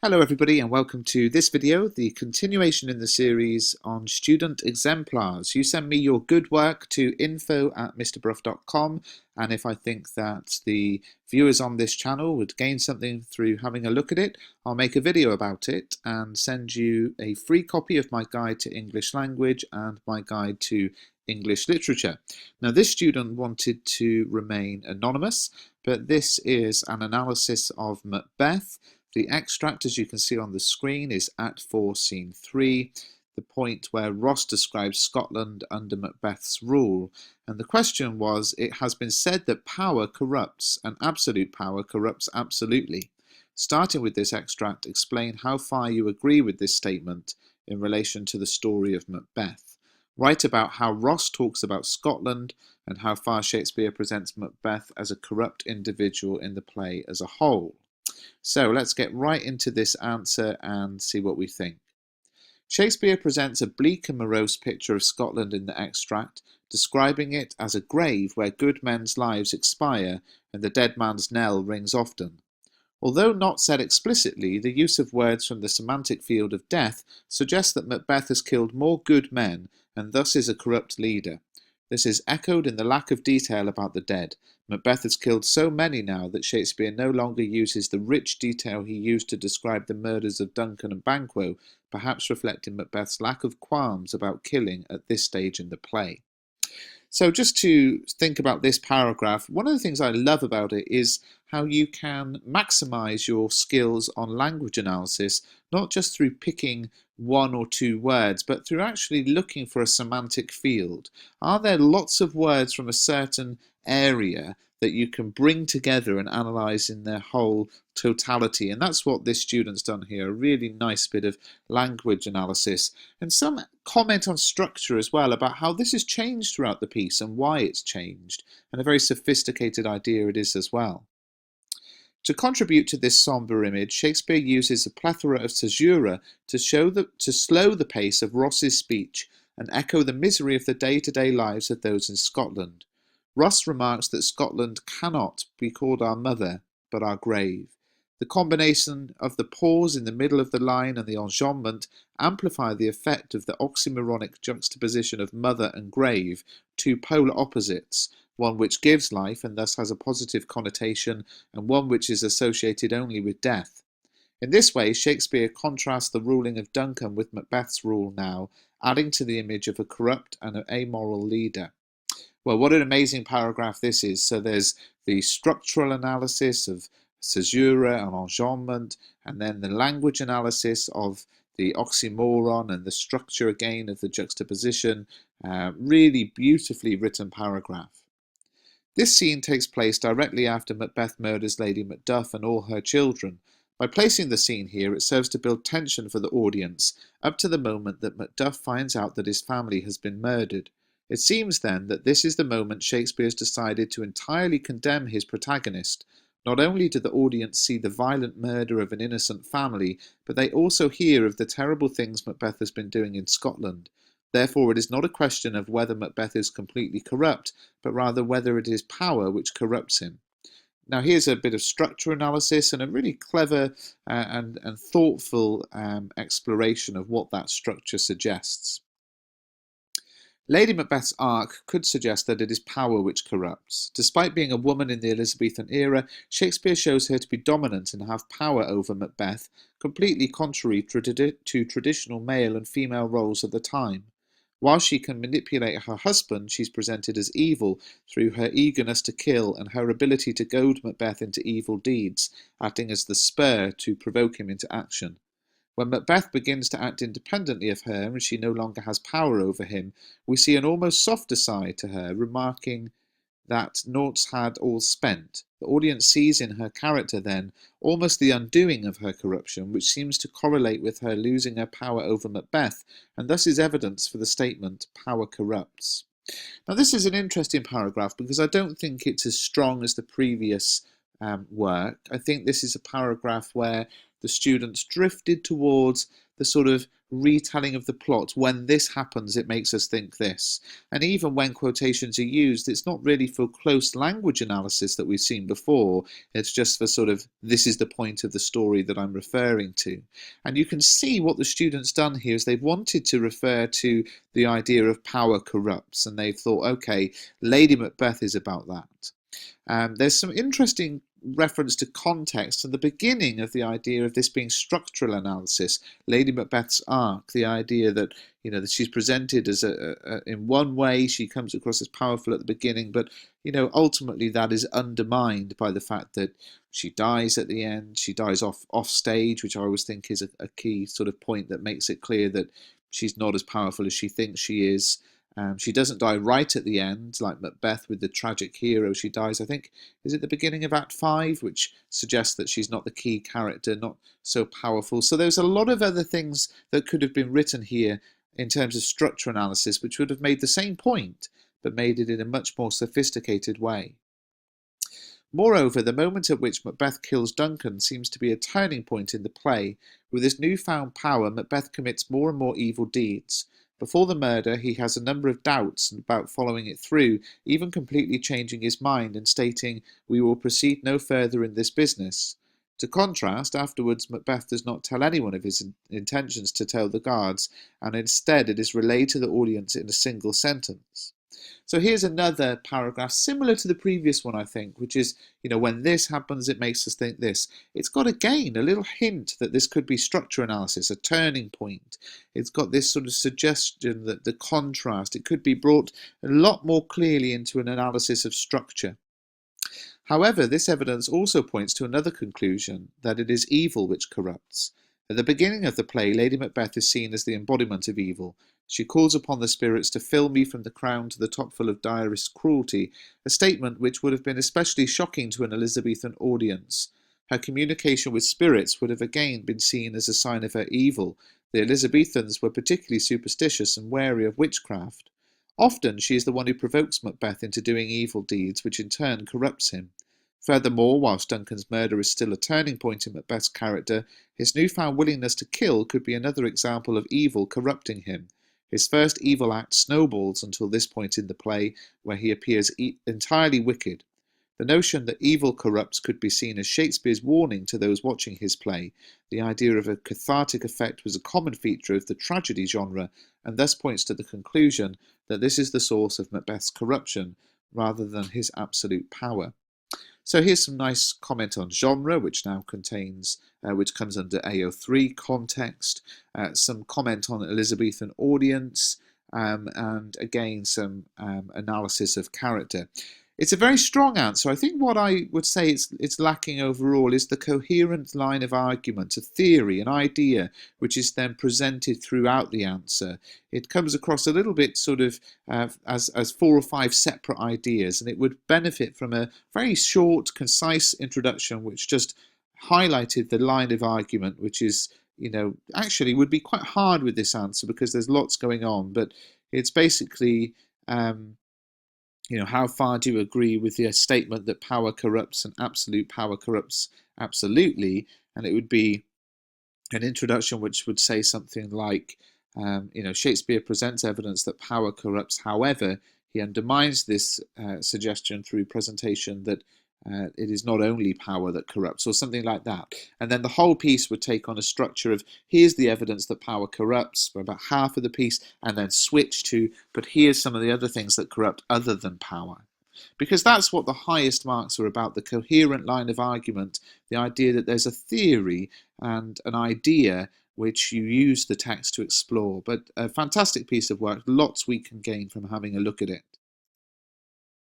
Hello everybody and welcome to this video, the continuation in the series on student exemplars. You send me your good work to info@mrbruff.com, and if I think that the viewers on this channel would gain something through having a look at it, I'll make a video about it and send you a free copy of my guide to English language and my guide to English literature. Now this student wanted to remain anonymous, but this is an analysis of Macbeth. The extract, as you can see on the screen, is Act 4, Scene 3, the point where Ross describes Scotland under Macbeth's rule. And the question was, it has been said that power corrupts, and absolute power corrupts absolutely. Starting with this extract, explain how far you agree with this statement in relation to the story of Macbeth. Write about how Ross talks about Scotland and how far Shakespeare presents Macbeth as a corrupt individual in the play as a whole. So let's get right into this answer and see what we think. Shakespeare presents a bleak and morose picture of Scotland in the extract, describing it as a grave where good men's lives expire and the dead man's knell rings often. Although not said explicitly, the use of words from the semantic field of death suggests that Macbeth has killed more good men and thus is a corrupt leader. This is echoed in the lack of detail about the dead. Macbeth has killed so many now that Shakespeare no longer uses the rich detail he used to describe the murders of Duncan and Banquo, perhaps reflecting Macbeth's lack of qualms about killing at this stage in the play. So just to think about this paragraph, one of the things I love about it is how you can maximize your skills on language analysis, not just through picking one or two words, but through actually looking for a semantic field. Are there lots of words from a certain area that you can bring together and analyze in their whole totality? And that's what this student's done here, a really nice bit of language analysis and some comment on structure as well, about how this has changed throughout the piece and why it's changed, and a very sophisticated idea it is as well. To contribute to this sombre image, Shakespeare uses a plethora of caesura to slow the pace of Ross's speech and echo the misery of the day-to-day lives of those in Scotland. Ross remarks that Scotland cannot be called our mother, but our grave. The combination of the pause in the middle of the line and the enjambment amplify the effect of the oxymoronic juxtaposition of mother and grave, two polar opposites, one which gives life and thus has a positive connotation, and one which is associated only with death. In this way, Shakespeare contrasts the ruling of Duncan with Macbeth's rule now, adding to the image of a corrupt and an amoral leader. Well, what an amazing paragraph this is. So there's the structural analysis of caesura and enjambment, and then the language analysis of the oxymoron and the structure again of the juxtaposition. Really beautifully written paragraph. This scene takes place directly after Macbeth murders Lady Macduff and all her children. By placing the scene here, it serves to build tension for the audience, up to the moment that Macduff finds out that his family has been murdered. It seems then that this is the moment Shakespeare has decided to entirely condemn his protagonist. Not only do the audience see the violent murder of an innocent family, but they also hear of the terrible things Macbeth has been doing in Scotland. Therefore, it is not a question of whether Macbeth is completely corrupt, but rather whether it is power which corrupts him. Now here's a bit of structure analysis and a really clever and thoughtful exploration of what that structure suggests. Lady Macbeth's arc could suggest that it is power which corrupts. Despite being a woman in the Elizabethan era, Shakespeare shows her to be dominant and have power over Macbeth, completely contrary to traditional male and female roles of the time. While she can manipulate her husband, she's presented as evil through her eagerness to kill and her ability to goad Macbeth into evil deeds, acting as the spur to provoke him into action. When Macbeth begins to act independently of her and she no longer has power over him, we see an almost softer side to her, remarking that naught's had all spent. The audience sees in her character then almost the undoing of her corruption, which seems to correlate with her losing her power over Macbeth, and thus is evidence for the statement, power corrupts. Now this is an interesting paragraph because I don't think it's as strong as the previous work. I think this is a paragraph where the students drifted towards the sort of retelling of the plot. When this happens, it makes us think this. And even when quotations are used, it's not really for close language analysis that we've seen before. It's just for sort of, this is the point of the story that I'm referring to. And you can see what the students done here is they've wanted to refer to the idea of power corrupts, and they've thought, okay, Lady Macbeth is about that. There's some interesting reference to context and the beginning of the idea of this being structural analysis. Lady Macbeth's arc, the idea that that she's presented as in one way, she comes across as powerful at the beginning, but ultimately that is undermined by the fact that she dies at the end. She dies off stage, which I always think is a key sort of point that makes it clear that she's not as powerful as she thinks she is. She doesn't die right at the end, like Macbeth with the tragic hero. She dies, I think, is it the beginning of Act 5, which suggests that she's not the key character, not so powerful. So there's a lot of other things that could have been written here in terms of structure analysis, which would have made the same point, but made it in a much more sophisticated way. Moreover, the moment at which Macbeth kills Duncan seems to be a turning point in the play. With his newfound power, Macbeth commits more and more evil deeds. Before the murder, he has a number of doubts about following it through, even completely changing his mind and stating, "We will proceed no further in this business." To contrast, afterwards Macbeth does not tell anyone of his intentions to tell the guards, and instead it is relayed to the audience in a single sentence. So here's another paragraph similar to the previous one, I think, which is, when this happens, it makes us think this. It's got, again, a little hint that this could be structure analysis, a turning point. It's got this sort of suggestion that the contrast, it could be brought a lot more clearly into an analysis of structure. However, this evidence also points to another conclusion, that it is evil which corrupts. At the beginning of the play, Lady Macbeth is seen as the embodiment of evil. She calls upon the spirits to fill me from the crown to the top full of direst cruelty, a statement which would have been especially shocking to an Elizabethan audience. Her communication with spirits would have again been seen as a sign of her evil. The Elizabethans were particularly superstitious and wary of witchcraft. Often she is the one who provokes Macbeth into doing evil deeds, which in turn corrupts him. Furthermore, whilst Duncan's murder is still a turning point in Macbeth's character, his newfound willingness to kill could be another example of evil corrupting him. His first evil act snowballs until this point in the play, where he appears entirely wicked. The notion that evil corrupts could be seen as Shakespeare's warning to those watching his play. The idea of a cathartic effect was a common feature of the tragedy genre, and thus points to the conclusion that this is the source of Macbeth's corruption, rather than his absolute power. So here's some nice comment on genre, which now contains, which comes under AO3 context, some comment on Elizabethan audience, and again some analysis of character. It's a very strong answer. I think what I would say it's lacking overall is the coherent line of argument, a theory, an idea, which is then presented throughout the answer. It comes across a little bit sort of as 4 or 5 separate ideas, and it would benefit from a very short, concise introduction which just highlighted the line of argument, which is, actually would be quite hard with this answer because there's lots going on, but it's basically how far do you agree with the statement that power corrupts and absolute power corrupts absolutely? And it would be an introduction which would say something like, Shakespeare presents evidence that power corrupts. However, he undermines this suggestion through presentation that it is not only power that corrupts, or something like that. And then the whole piece would take on a structure of, here's the evidence that power corrupts for about half of the piece, and then switch to, but here's some of the other things that corrupt other than power. Because that's what the highest marks are about, the coherent line of argument, the idea that there's a theory and an idea which you use the text to explore. But a fantastic piece of work, lots we can gain from having a look at it.